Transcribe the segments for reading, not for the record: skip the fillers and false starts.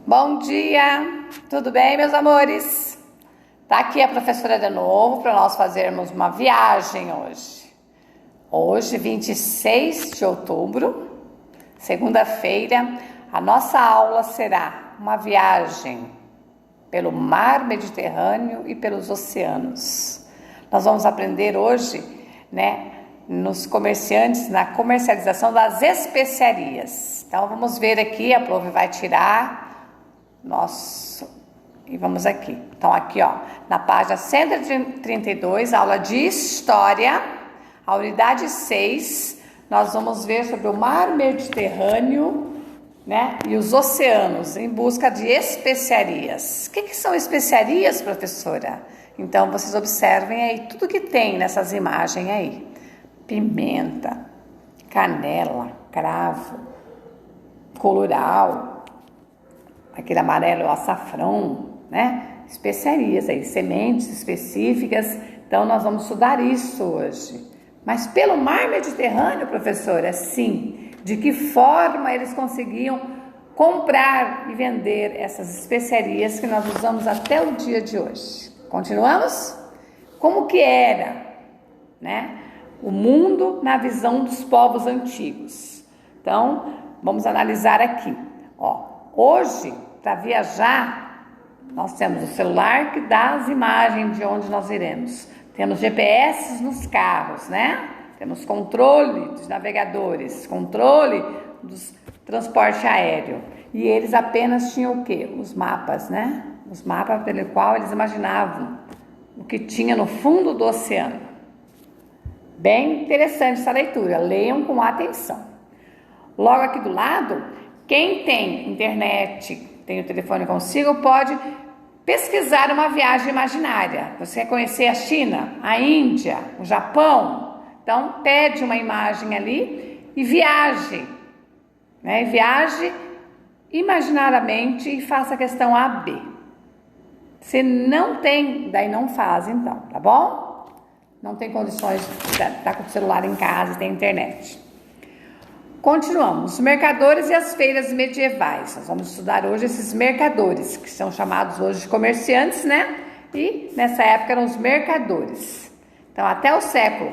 Bom dia, tudo bem, meus amores? Tá aqui a professora de novo para nós fazermos uma viagem hoje. Hoje, 26 de outubro, segunda-feira, a nossa aula será uma viagem pelo mar Mediterrâneo e pelos oceanos. Nós vamos aprender hoje, nos comerciantes, na comercialização das especiarias. Então, vamos ver aqui, a prof vai tirar e vamos aqui. Então, aqui, na página 132, aula de História, a unidade 6, nós vamos ver sobre o mar Mediterrâneo, e os oceanos, em busca de especiarias. O que são especiarias, professora? Então, vocês observem aí tudo que tem nessas imagens aí. Pimenta, canela, cravo, colorau, aquele amarelo, açafrão, especiarias aí, sementes específicas. Então, nós vamos estudar isso hoje. Mas pelo mar Mediterrâneo, professora, sim. De que forma eles conseguiam comprar e vender essas especiarias que nós usamos até o dia de hoje? Continuamos? Como que era, o mundo na visão dos povos antigos? Então, vamos analisar aqui. Hoje, para viajar, nós temos o celular que dá as imagens de onde nós iremos. Temos GPS nos carros, Temos controle dos navegadores, controle dos transporte aéreo. E eles apenas tinham o quê? Os mapas, Os mapas pelo qual eles imaginavam o que tinha no fundo do oceano. Bem interessante essa leitura, leiam com atenção. Logo aqui do lado, quem tem internet, tem o telefone consigo, pode pesquisar uma viagem imaginária. Você quer conhecer a China, a Índia, o Japão? Então, pede uma imagem ali e viaje. Viaje imaginariamente e faça a questão A, B. Se não tem, daí não faz então, tá bom? Não tem condições de estar com o celular em casa e tem internet. Continuamos. Os mercadores e as feiras medievais. Nós vamos estudar hoje esses mercadores, que são chamados hoje de comerciantes, E nessa época eram os mercadores. Então, até o século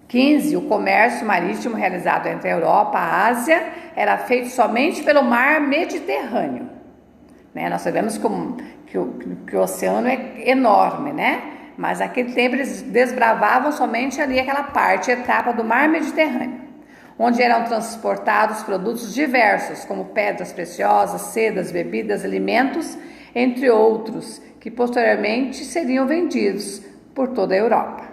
XV, o comércio marítimo realizado entre a Europa e a Ásia era feito somente pelo mar Mediterrâneo. Nós sabemos que o oceano é enorme, Mas naquele tempo eles desbravavam somente ali aquela etapa do mar Mediterrâneo, onde eram transportados produtos diversos, como pedras preciosas, sedas, bebidas, alimentos, entre outros, que posteriormente seriam vendidos por toda a Europa.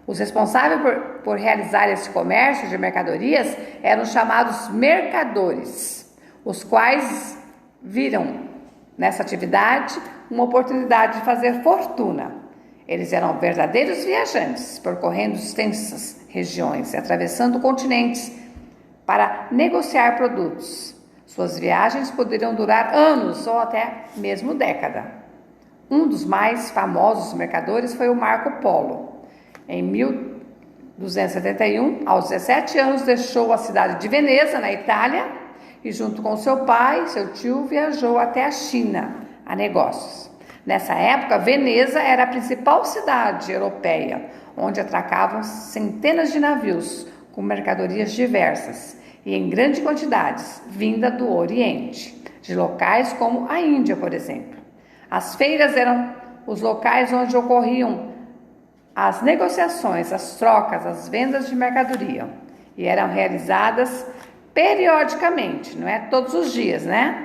Os responsáveis por realizar esse comércio de mercadorias eram chamados mercadores, os quais viram nessa atividade uma oportunidade de fazer fortuna. Eles eram verdadeiros viajantes, percorrendo extensas regiões e atravessando continentes para negociar produtos. Suas viagens poderiam durar anos ou até mesmo década. Um dos mais famosos mercadores foi o Marco Polo. Em 1271, aos 17 anos, deixou a cidade de Veneza, na Itália, e junto com seu pai, seu tio, viajou até a China a negócios. Nessa época, Veneza era a principal cidade europeia, onde atracavam centenas de navios com mercadorias diversas e em grandes quantidades, vinda do Oriente, de locais como a Índia, por exemplo. As feiras eram os locais onde ocorriam as negociações, as trocas, as vendas de mercadoria, e eram realizadas periodicamente, não é todos os dias,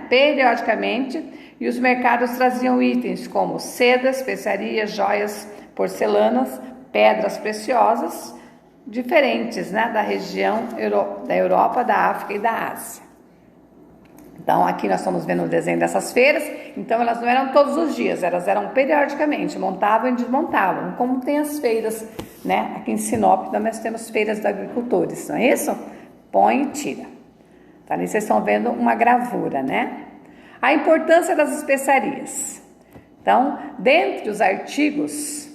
Periodicamente, e os mercados traziam itens como sedas, especiarias, joias, porcelanas, pedras preciosas, diferentes, da região da Europa, da África e da Ásia. Então, aqui nós estamos vendo o desenho dessas feiras. Então, elas não eram todos os dias, elas eram periodicamente, montavam e desmontavam, como tem as feiras, Aqui em Sinop, nós temos feiras de agricultores, não é isso? Põe e tira. Então, ali vocês estão vendo uma gravura, A importância das especiarias. Então, dentre os artigos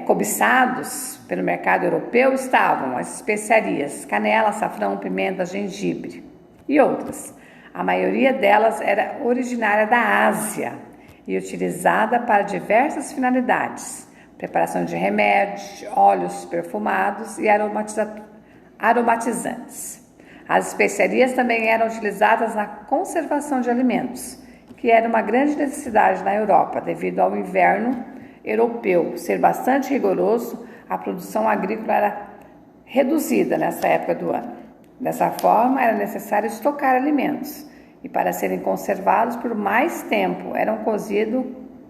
cobiçados pelo mercado europeu estavam as especiarias, canela, açafrão, pimenta, gengibre e outras. A maioria delas era originária da Ásia e utilizada para diversas finalidades: preparação de remédios, óleos perfumados e aromatizantes. As especiarias também eram utilizadas na conservação de alimentos, que era uma grande necessidade na Europa, devido ao inverno europeu ser bastante rigoroso. A produção agrícola era reduzida nessa época do ano. Dessa forma, era necessário estocar alimentos, e para serem conservados por mais tempo, eram cozidos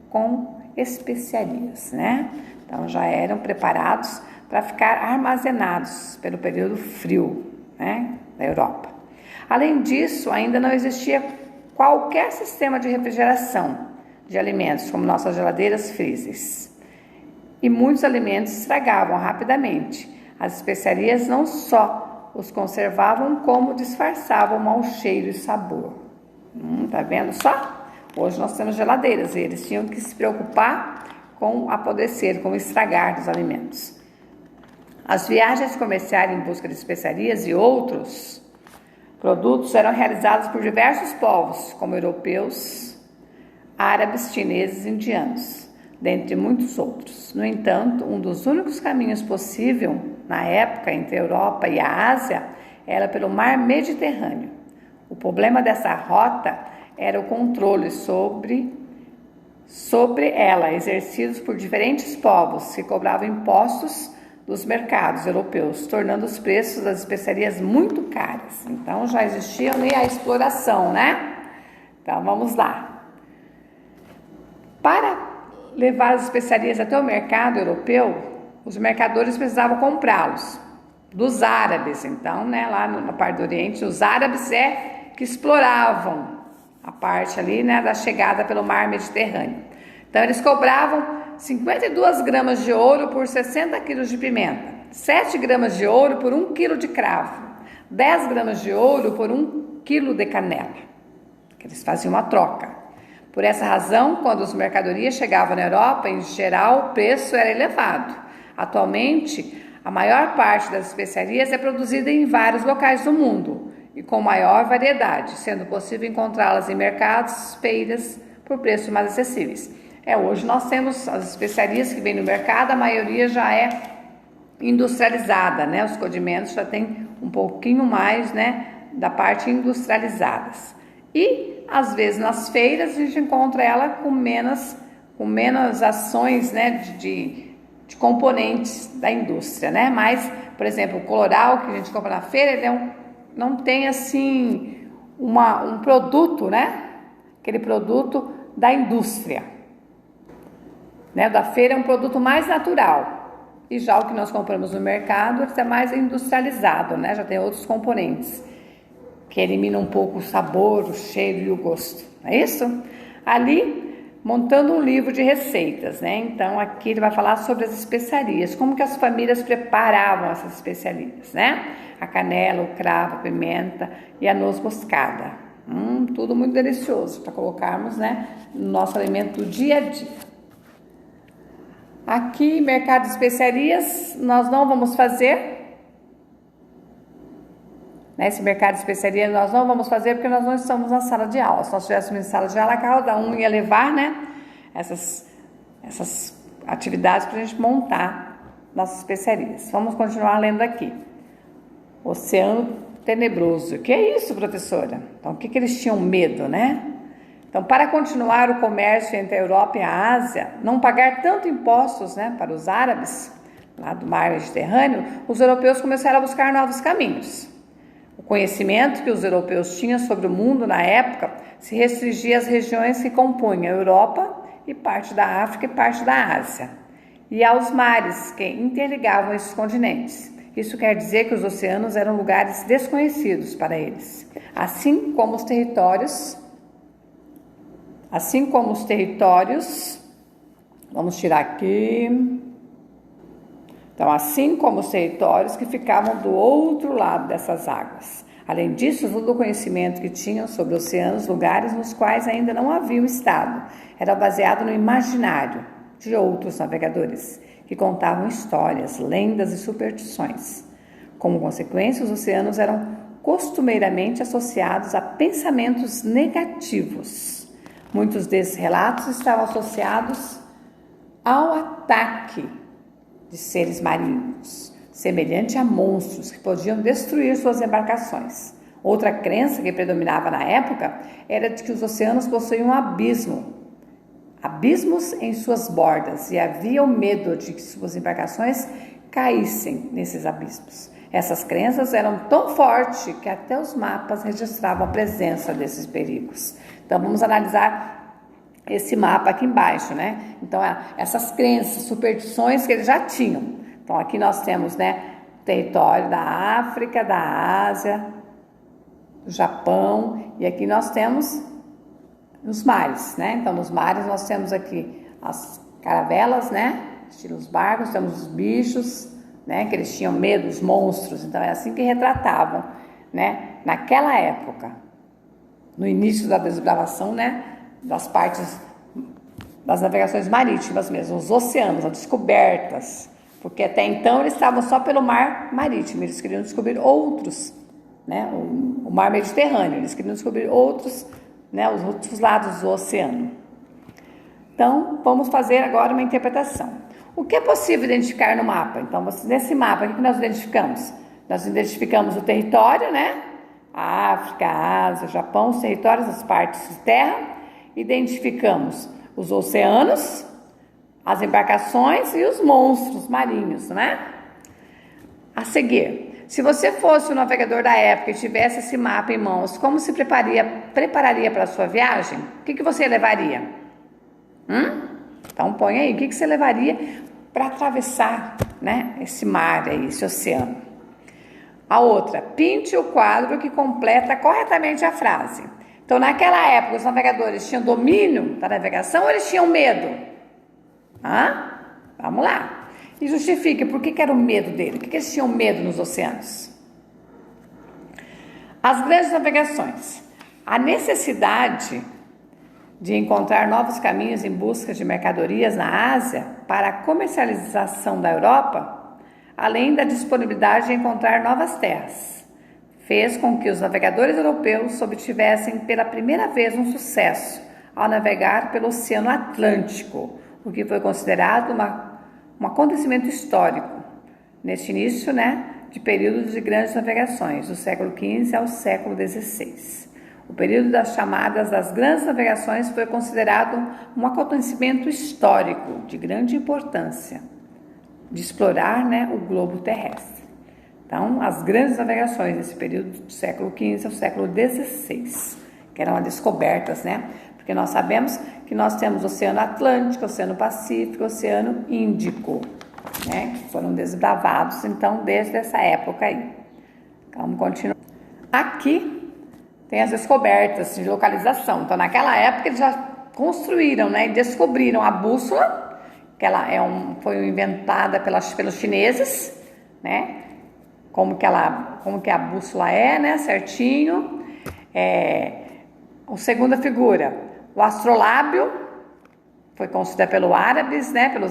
com especiarias, né? Então, já eram preparados para ficar armazenados pelo período frio, né, da Europa. Além disso, ainda não existia qualquer sistema de refrigeração de alimentos, como nossas geladeiras freezers. E muitos alimentos estragavam rapidamente. As especiarias não só os conservavam, como disfarçavam o mau cheiro e sabor. Tá vendo só? Hoje nós temos geladeiras e eles tinham que se preocupar com apodrecer, com o estragar dos alimentos. As viagens comerciais em busca de especiarias e outros produtos eram realizadas por diversos povos, como europeus, árabes, chineses e indianos, dentre muitos outros. No entanto, um dos únicos caminhos possíveis na época entre a Europa e a Ásia era pelo mar Mediterrâneo. O problema dessa rota era o controle sobre ela, exercidos por diferentes povos que cobravam impostos dos mercados europeus, tornando os preços das especiarias muito caras. Então já existia a exploração, né? Então vamos lá. Para levar as especiarias até o mercado europeu, os mercadores precisavam comprá-los dos árabes. Então, né, lá na parte do Oriente, os árabes que exploravam a parte ali, né, da chegada pelo mar Mediterrâneo. Então eles cobravam 52 gramas de ouro por 60 quilos de pimenta, 7 gramas de ouro por 1 quilo de cravo, 10 gramas de ouro por 1 quilo de canela, que eles faziam uma troca. Por essa razão, quando as mercadorias chegavam na Europa, em geral, o preço era elevado. Atualmente, a maior parte das especiarias é produzida em vários locais do mundo e com maior variedade, sendo possível encontrá-las em mercados, feiras, por preços mais acessíveis. Hoje nós temos as especiarias que vêm no mercado, a maioria já é industrializada, né? Os condimentos já tem um pouquinho mais, né, da parte industrializadas. E às vezes nas feiras a gente encontra ela com menos ações, né, de componentes da indústria, né? Mas, por exemplo, o coloral que a gente compra na feira, ele não tem assim um produto, né? Aquele produto da indústria, né? Da feira é um produto mais natural. E já o que nós compramos no mercado é mais industrializado, né? Já tem outros componentes que eliminam um pouco o sabor, o cheiro e o gosto. Não é isso? Ali, montando um livro de receitas, né? Então, aqui ele vai falar sobre as especiarias, como que as famílias preparavam essas especiarias, né? A canela, o cravo, a pimenta e a noz moscada. Tudo muito delicioso para colocarmos, né, no nosso alimento do dia a dia. Aqui, mercado de especiarias, nós não vamos fazer. Esse mercado de especiarias nós não vamos fazer porque nós não estamos na sala de aula. Se nós estivéssemos em sala de aula, cada um ia levar, né, essas atividades para a gente montar nossas especiarias. Vamos continuar lendo aqui. Oceano Tenebroso. O que é isso, professora? Então, o que eles tinham medo, né? Então, para continuar o comércio entre a Europa e a Ásia, não pagar tanto impostos, né, para os árabes, lá do mar Mediterrâneo, os europeus começaram a buscar novos caminhos. O conhecimento que os europeus tinham sobre o mundo na época se restringia às regiões que compunham a Europa e parte da África e parte da Ásia, e aos mares que interligavam esses continentes. Isso quer dizer que os oceanos eram lugares desconhecidos para eles, assim como os territórios, vamos tirar aqui. Então, assim como os territórios que ficavam do outro lado dessas águas. Além disso, todo o conhecimento que tinham sobre oceanos, lugares nos quais ainda não haviam estado, era baseado no imaginário de outros navegadores, que contavam histórias, lendas e superstições. Como consequência, os oceanos eram costumeiramente associados a pensamentos negativos. Muitos desses relatos estavam associados ao ataque de seres marinhos, semelhante a monstros que podiam destruir suas embarcações. Outra crença que predominava na época era de que os oceanos possuíam abismos em suas bordas, e havia o medo de que suas embarcações caíssem nesses abismos. Essas crenças eram tão fortes que até os mapas registravam a presença desses perigos. Então vamos analisar esse mapa aqui embaixo, né? Então essas crenças, superstições que eles já tinham. Então aqui nós temos, né, território da África, da Ásia, do Japão, e aqui nós temos os mares, né? Então nos mares nós temos aqui as caravelas, né, estilo os barcos, temos os bichos, né, que eles tinham medo, os monstros. Então é assim que retratavam, né, naquela época, no início da desbravação, né, das partes das navegações marítimas mesmo, os oceanos, as descobertas, porque até então eles estavam só pelo mar marítimo, eles queriam descobrir outros, né, o mar Mediterrâneo, eles queriam descobrir outros, né, os outros lados do oceano. Então vamos fazer agora uma interpretação. O que é possível identificar no mapa? Então, nesse mapa, o que nós identificamos? Nós identificamos o território, né? A África, a Ásia, o Japão, os territórios, as partes de terra. Identificamos os oceanos, as embarcações e os monstros marinhos, né? A seguir, se você fosse o navegador da época e tivesse esse mapa em mãos, como se prepararia para a sua viagem? O que você levaria? Então põe aí, o que você levaria para atravessar, né, esse mar aí, esse oceano? A outra, pinte o quadro que completa corretamente a frase. Então naquela época os navegadores tinham domínio da navegação ou eles tinham medo? Vamos lá. E justifique por que era o medo dele, por que eles tinham medo nos oceanos? As grandes navegações. A necessidade de encontrar novos caminhos em busca de mercadorias na Ásia para a comercialização da Europa, além da disponibilidade de encontrar novas terras, fez com que os navegadores europeus obtivessem pela primeira vez um sucesso ao navegar pelo Oceano Atlântico, o que foi considerado um acontecimento histórico neste início, né, de período de grandes navegações, do século XV ao século XVI. O período das chamadas das grandes navegações foi considerado um acontecimento histórico de grande importância de explorar, né, o globo terrestre. Então, as grandes navegações nesse período do século XV ao século XVI, que eram as descobertas, né? Porque nós sabemos que nós temos o Oceano Atlântico, o Oceano Pacífico, o Oceano Índico, né, que foram desbravados, então, desde essa época aí. Vamos continuar. Aqui tem as descobertas de localização. Então, naquela época, eles já construíram, né, e descobriram a bússola, que ela foi inventada pelos chineses, né, como que a bússola é, né, certinho. A segunda figura, o astrolábio, foi construída pelos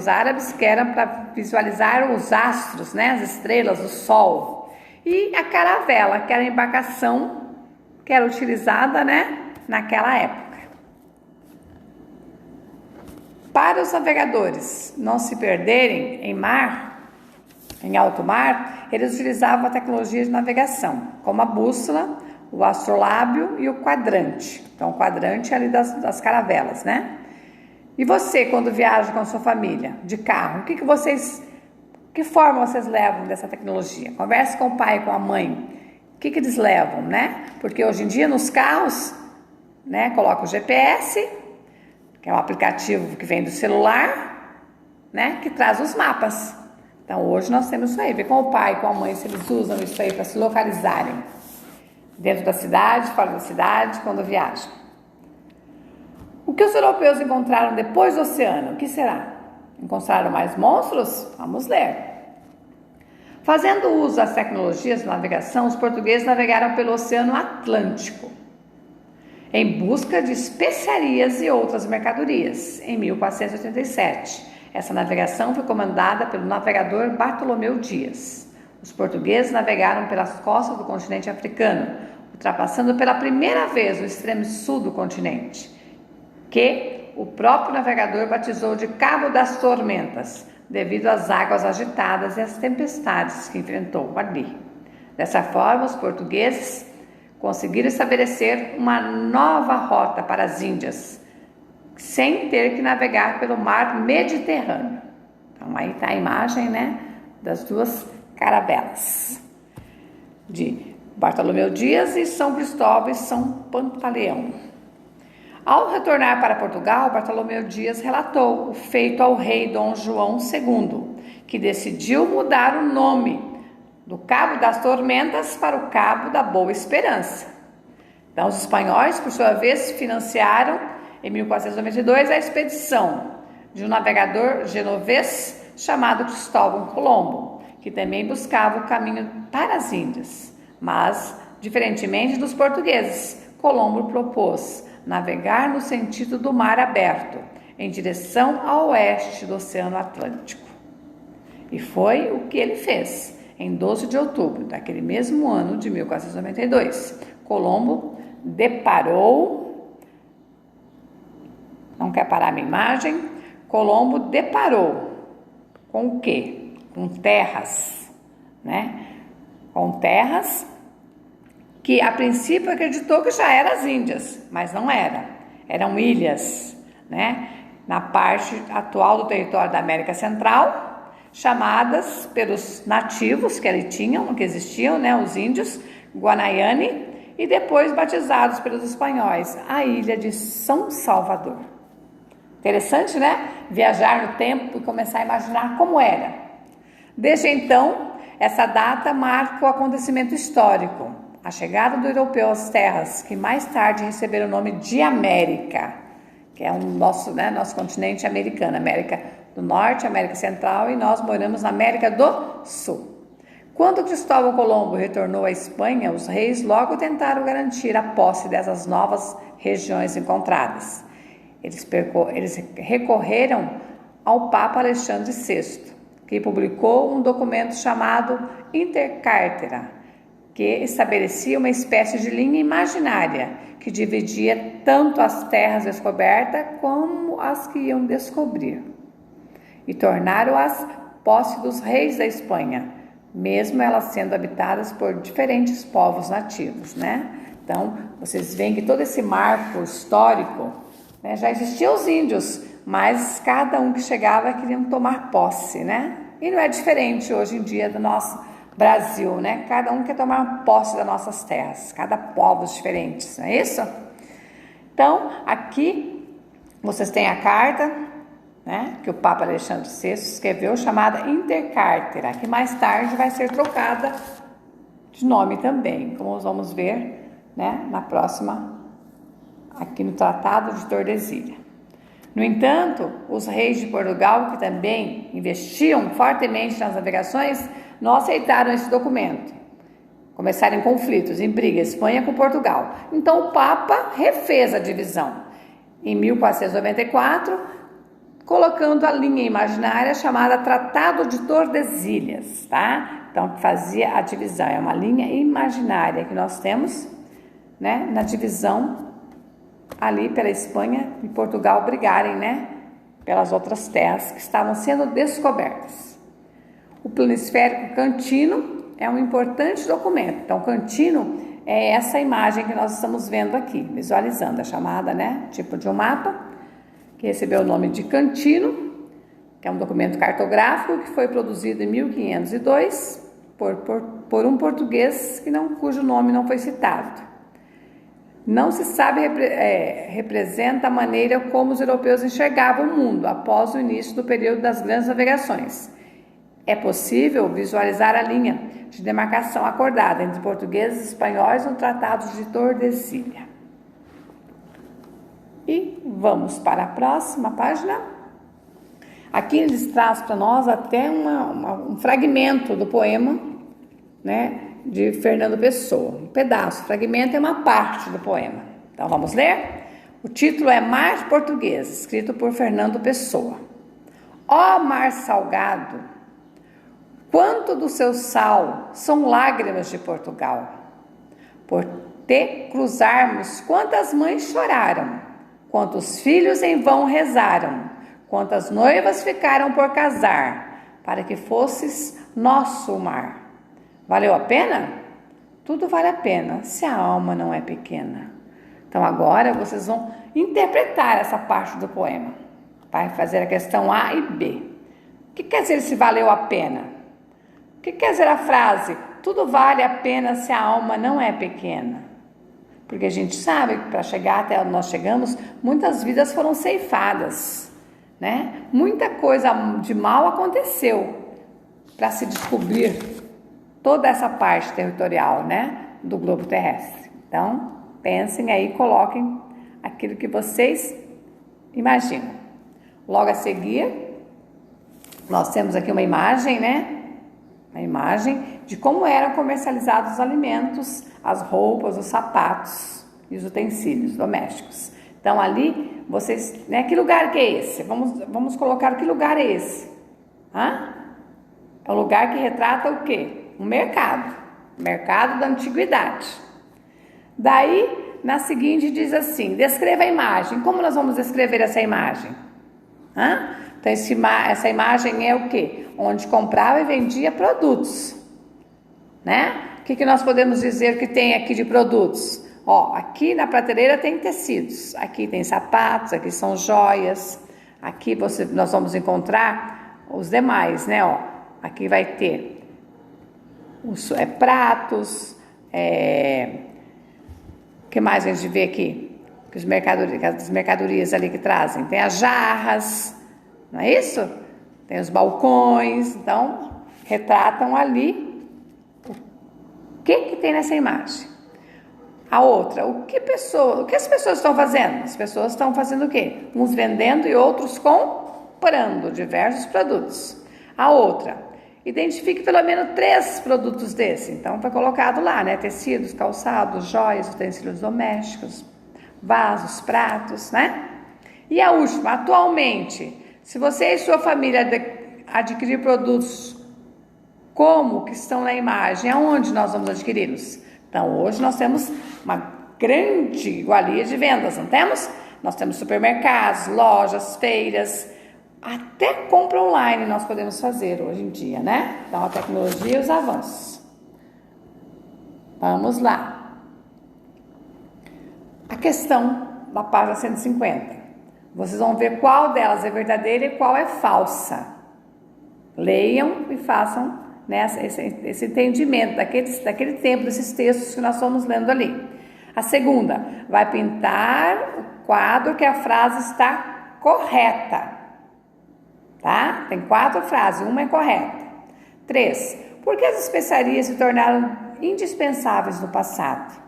árabes, que era para visualizar os astros, né, as estrelas, o sol. E a caravela, que era a embarcação que era utilizada, né, naquela época. Para os navegadores não se perderem em alto mar, eles utilizavam a tecnologia de navegação, como a bússola, o astrolábio e o quadrante. Então, o quadrante é ali das caravelas, né? E você, quando viaja com a sua família, de carro, que forma vocês levam dessa tecnologia? Converse com o pai, com a mãe. O que eles levam, né? Porque hoje em dia nos carros, né, coloca o GPS, que é um aplicativo que vem do celular, né, que traz os mapas. Então hoje nós temos isso aí, ver com o pai e com a mãe se eles usam isso aí para se localizarem dentro da cidade, fora da cidade, quando viajam. O que os europeus encontraram depois do oceano? O que será? Encontraram mais monstros? Vamos ler. Fazendo uso das tecnologias de navegação, os portugueses navegaram pelo Oceano Atlântico em busca de especiarias e outras mercadorias, em 1487. Essa navegação foi comandada pelo navegador Bartolomeu Dias. Os portugueses navegaram pelas costas do continente africano, ultrapassando pela primeira vez o extremo sul do continente, que o próprio navegador batizou de Cabo das Tormentas, devido às águas agitadas e às tempestades que enfrentou ali. Dessa forma, os portugueses conseguiram estabelecer uma nova rota para as Índias, sem ter que navegar pelo mar Mediterrâneo. Então aí está a imagem, né, das duas caravelas de Bartolomeu Dias e São Cristóvão e São Pantaleão. Ao retornar para Portugal, Bartolomeu Dias relatou o feito ao rei Dom João II, que decidiu mudar o nome do Cabo das Tormentas para o Cabo da Boa Esperança. Então, os espanhóis, por sua vez, financiaram em 1492 a expedição de um navegador genovês chamado Cristóvão Colombo, que também buscava o caminho para as Índias. Mas, diferentemente dos portugueses, Colombo propôs navegar no sentido do mar aberto, em direção ao oeste do Oceano Atlântico. E foi o que ele fez. Em 12 de outubro daquele mesmo ano de 1492, Colombo deparou, não quer parar a minha imagem, Colombo deparou com o quê? Com terras, né? Com terras que a princípio acreditou que já eram as Índias, mas não era. Eram ilhas, né? Na parte atual do território da América Central, chamadas pelos nativos que ali tinham, que existiam, né? Os índios, Guanayani, e depois batizados pelos espanhóis, a ilha de São Salvador. Interessante, né? Viajar no tempo e começar a imaginar como era. Desde então, essa data marca o acontecimento histórico, a chegada do europeu às terras, que mais tarde receberam o nome de América, que é o nosso continente americano, América do Norte, América Central, e nós moramos na América do Sul. Quando Cristóvão Colombo retornou à Espanha, os reis logo tentaram garantir a posse dessas novas regiões encontradas. Eles recorreram ao Papa Alexandre VI, que publicou um documento chamado Intercartera, que estabelecia uma espécie de linha imaginária que dividia tanto as terras descobertas como as que iam descobrir, e tornaram-as posse dos reis da Espanha, mesmo elas sendo habitadas por diferentes povos nativos, né? Então, vocês veem que todo esse marco histórico, né, já existiam os índios, mas cada um que chegava queriam tomar posse, né? E não é diferente hoje em dia do nosso Brasil, né? Cada um quer tomar posse das nossas terras, cada povo diferentes, não é isso? Então, aqui vocês têm a carta, né, que o Papa Alexandre VI escreveu, chamada Intercartera, que mais tarde vai ser trocada de nome também, como nós vamos ver, né, na próxima, aqui no Tratado de Tordesilha. No entanto, os reis de Portugal, que também investiam fortemente nas navegações, não aceitaram esse documento. Começaram em conflitos, em brigas, Espanha com Portugal. Então o Papa refez a divisão em 1494, colocando a linha imaginária chamada Tratado de Tordesilhas, tá? Então, que fazia a divisão, é uma linha imaginária que nós temos, né, na divisão ali pela Espanha e Portugal brigarem, né, pelas outras terras que estavam sendo descobertas. O planisférico Cantino é um importante documento. Então, Cantino é essa imagem que nós estamos vendo aqui, visualizando, a chamada, né, tipo de um mapa, que recebeu o nome de Cantino, que é um documento cartográfico que foi produzido em 1502 por um português cujo nome não foi citado. Não se sabe, representa a maneira como os europeus enxergavam o mundo após o início do período das grandes navegações. É possível visualizar a linha de demarcação acordada entre portugueses e espanhóis no Tratado de Tordesilha. E vamos para a próxima página. Aqui eles trazem para nós até um fragmento do poema, né, de Fernando Pessoa. Um pedaço, fragmento é uma parte do poema. Então vamos ler? O título é Mar Português, escrito por Fernando Pessoa. Ó mar salgado, Quanto do seu sal são lágrimas de Portugal? Por te cruzarmos, quantas mães choraram, quantos filhos em vão rezaram, quantas noivas ficaram por casar, para que fosses nosso o mar. Valeu a pena? Tudo vale a pena, se a alma não é pequena. Então agora vocês vão interpretar essa parte do poema. Vai fazer a questão A e B. O que quer dizer se valeu a pena? O que quer dizer a frase, tudo vale a pena se a alma não é pequena? Porque a gente sabe que para chegar até onde nós chegamos, muitas vidas foram ceifadas, né? Muita coisa de mal aconteceu para se descobrir toda essa parte territorial, né, do globo terrestre. Então, pensem aí, coloquem aquilo que vocês imaginam. Logo a seguir, nós temos aqui uma imagem, né? Uma imagem de como eram comercializados os alimentos, as roupas, os sapatos e os utensílios domésticos. Então ali, vocês, né? Que lugar que é esse? Vamos colocar que lugar é esse? É um lugar que retrata o quê? Um mercado. Mercado da antiguidade. Daí, na seguinte diz assim, descreva a imagem. Como nós vamos descrever essa imagem? Então essa imagem é o quê? Onde comprava e vendia produtos, né? O que nós podemos dizer que tem aqui de produtos? Ó, aqui na prateleira tem tecidos, aqui tem sapatos, aqui são joias, aqui nós vamos encontrar os demais, né? Ó, aqui vai ter os pratos, o que mais a gente vê aqui? As mercadorias ali que trazem, tem as jarras, não é isso? Tem os balcões, então retratam ali o que tem nessa imagem. A outra, o que as pessoas estão fazendo? As pessoas estão fazendo o quê? Uns vendendo e outros comprando diversos produtos. A outra, identifique pelo menos 3 produtos desse. Então foi colocado lá, né? Tecidos, calçados, joias, utensílios domésticos, vasos, pratos, né? E a última, atualmente, se você e sua família adquirir produtos como que estão na imagem, aonde nós vamos adquiri-los? Então, hoje nós temos uma grande iguaria de vendas, não temos? Nós temos supermercados, lojas, feiras, até compra online nós podemos fazer hoje em dia, né? Então, a tecnologia e os avanços. Vamos lá. A questão da página 150. Vocês vão ver qual delas é verdadeira e qual é falsa. Leiam e façam, né, esse entendimento daquele tempo, desses textos que nós estamos lendo ali. A segunda, vai pintar o quadro que a frase está correta. Tá? Tem 4 frases, uma é correta. 3, por que as especiarias se tornaram indispensáveis no passado?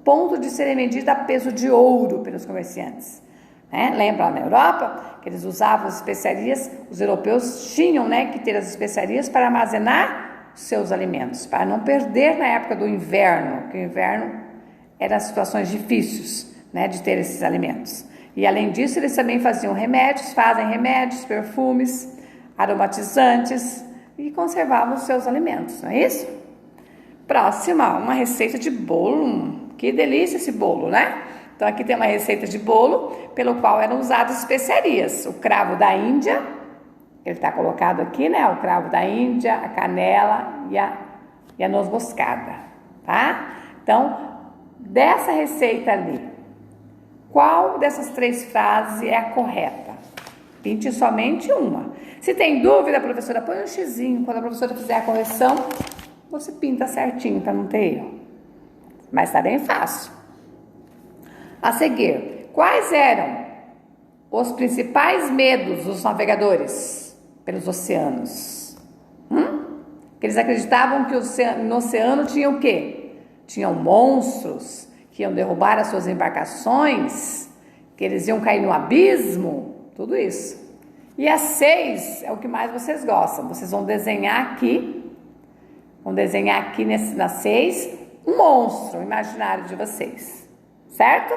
Ponto de serem medidas a peso de ouro pelos comerciantes. Né? Lembra lá na Europa que eles usavam as especiarias, os europeus tinham, né, que ter as especiarias para armazenar os seus alimentos, para não perder na época do inverno, que o inverno eram situações difíceis, né, de ter esses alimentos. E além disso, eles também faziam remédios, fazem remédios, perfumes, aromatizantes e conservavam os seus alimentos, não é isso? Próxima, uma receita de bolo. Que delícia esse bolo, né? Então aqui tem uma receita de bolo pelo qual eram usadas especiarias. O cravo da Índia, ele está colocado aqui, né? O cravo da Índia, a canela e a noz moscada, tá? Então, dessa receita ali, qual dessas 3 frases é a correta? Pinte somente uma. Se tem dúvida, professora, põe um xizinho. Quando a professora fizer a correção, você pinta certinho para não ter erro. Mas está bem fácil. A seguir, quais eram os principais medos dos navegadores pelos oceanos? Que eles acreditavam que no oceano tinha o quê? Tinham monstros que iam derrubar as suas embarcações, que eles iam cair no abismo, tudo isso. E a 6 é o que mais vocês gostam. Vocês vão desenhar aqui na 6, um monstro imaginário de vocês, certo?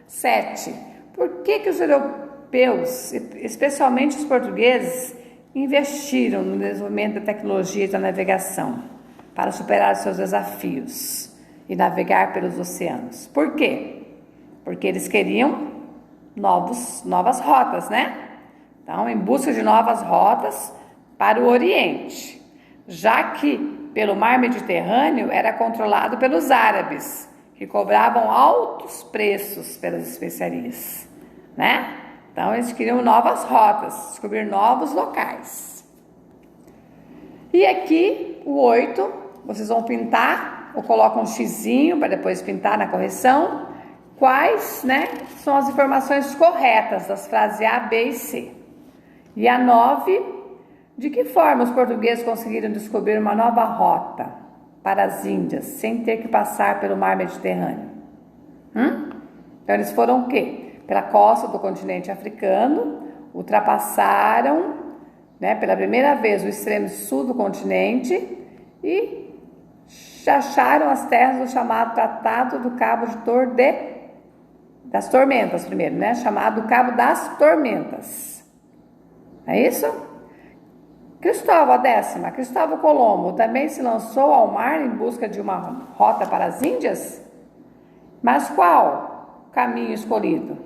7. Por que os europeus, especialmente os portugueses, investiram no desenvolvimento da tecnologia e da navegação para superar seus desafios e navegar pelos oceanos. Por quê? Porque eles queriam novas rotas, né? Então, em busca de novas rotas para o Oriente, já que pelo mar Mediterrâneo era controlado pelos árabes, que cobravam altos preços pelas especiarias, né? Então, eles queriam novas rotas, descobrir novos locais. E aqui, o 8, vocês vão pintar, ou colocam um xizinho para depois pintar na correção, quais, né, são as informações corretas das frases A, B e C. E a 9, de que forma os portugueses conseguiram descobrir uma nova rota para as Índias, sem ter que passar pelo mar Mediterrâneo? Então, eles foram o quê? Pela costa do continente africano, ultrapassaram, né, pela primeira vez o extremo sul do continente e acharam as terras do chamado Tratado do Cabo das Tormentas, primeiro, né, chamado Cabo das Tormentas. É isso? Cristóvão, a 10ª, Cristóvão Colombo também se lançou ao mar em busca de uma rota para as Índias? Mas qual caminho escolhido?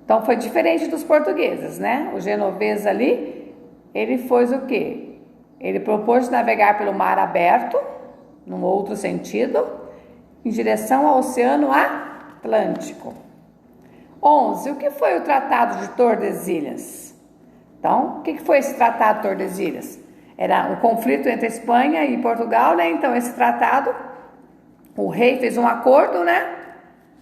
Então foi diferente dos portugueses, né? O genovês ali, ele fez o quê? Ele propôs navegar pelo mar aberto, num outro sentido, em direção ao Oceano Atlântico. 11. O que foi o Tratado de Tordesilhas? Então, o que foi esse Tratado de Tordesilhas? Era o conflito entre a Espanha e Portugal, né? Então, esse tratado, o rei fez um acordo, né?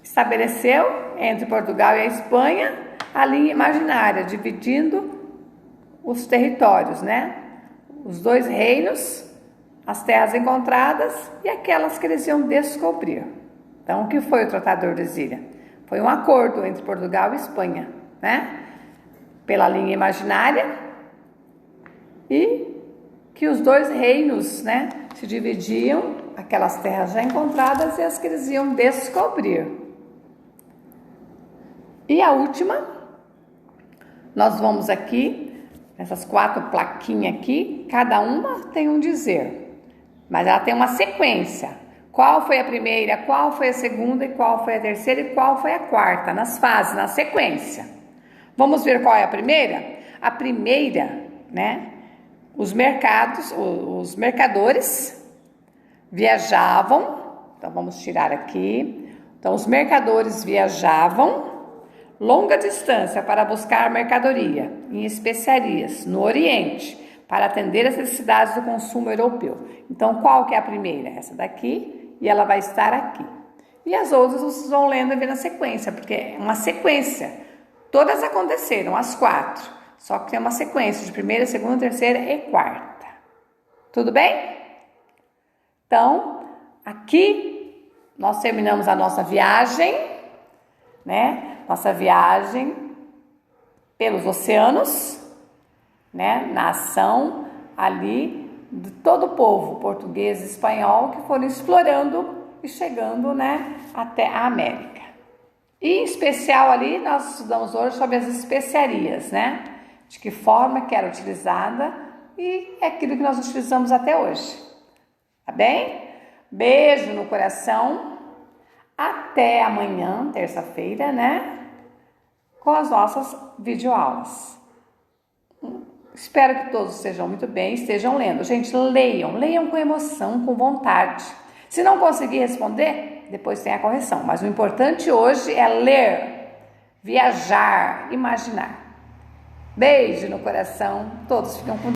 Estabeleceu entre Portugal e a Espanha a linha imaginária, dividindo os territórios, né? Os dois reinos, as terras encontradas e aquelas que eles iam descobrir. Então, o que foi o Tratado de Tordesilhas? Foi um acordo entre Portugal e Espanha, né? Pela linha imaginária, e que os dois reinos, né, se dividiam, aquelas terras já encontradas e as que eles iam descobrir. E a última, nós vamos aqui, essas 4 plaquinhas aqui, cada uma tem um dizer, mas ela tem uma sequência. Qual foi a primeira, qual foi a segunda, e qual foi a terceira, e qual foi a quarta, nas fases, na sequência. Vamos ver qual é a primeira? A primeira, né? Os mercadores viajavam, então vamos tirar aqui. Então, os mercadores viajavam longa distância para buscar mercadoria em especiarias no Oriente, para atender as necessidades do consumo europeu. Então, qual que é a primeira? Essa daqui. E ela vai estar aqui. E as outras vocês vão lendo e vendo a sequência, porque é uma sequência. Todas aconteceram, as 4. Só que tem uma sequência de primeira, segunda, terceira e quarta. Tudo bem? Então, aqui nós terminamos a nossa viagem, né? Nossa viagem pelos oceanos, né? Na ação ali de todo o povo português e espanhol que foram explorando e chegando, né, até a América. E em especial ali nós estudamos hoje sobre as especiarias, né, de que forma que era utilizada e é aquilo que nós utilizamos até hoje. Tá bem? Beijo no coração. Até amanhã, terça-feira, né, com as nossas videoaulas. Espero que todos estejam muito bem, estejam lendo. Gente, leiam com emoção, com vontade. Se não conseguir responder, depois tem a correção. Mas o importante hoje é ler, viajar, imaginar. Beijo no coração, todos ficam com